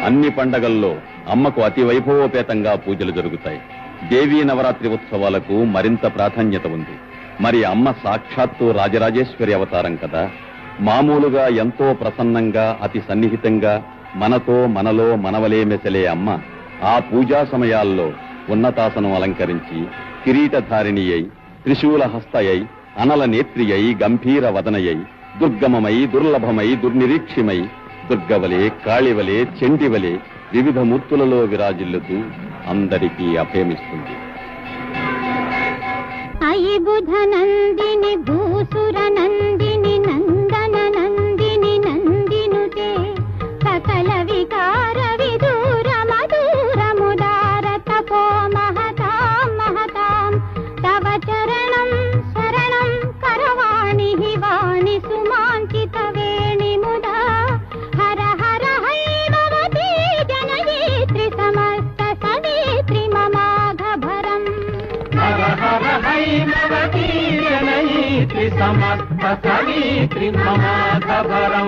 అన్ని పండగల్లో అమ్మకు అతి వైభవోపేతంగా పూజలు జరుగుతాయి. దేవీ నవరాత్రి ఉత్సవాలకు మరింత ప్రాధాన్యత ఉంది. మరి అమ్మ సాక్షాత్తు రాజరాజేశ్వరి అవతారం కదా. మామూలుగా ఎంతో ప్రసన్నంగా అతి సన్నిహితంగా మనతో మనలో మనవలే మెసలే అమ్మ ఆ పూజా సమయాల్లో ఉన్నతాసనం అలంకరించి కిరీటధారిణి అయి త్రిశూల హస్తయై అనల నేత్రియై గంభీర వదనయై దుర్గమమై దుర్లభమై దుర్నిరీక్షిమై దుర్గవలే కాళివలే చెండివలే వివిధ మూర్తులలో విరాజిల్లుతూ అందరికీ అభయమిస్తుంది. అయి బుధ నందిని భూసుర నందిని నందన నందిని నందినుతే సకల వికార విదూర మధుర ముదార తపో మహతాం మహతాం తవ చరణం శరణం కరవాణి వాణి సుమాంచిత వేణి ముదా హర హర హైమవతి జనయేత్రి సమస్త సవిత్రి మమాఘభరం హర హర హైమవతి జనయేత్రి సమస్త సవిత్రి మమాఘభరం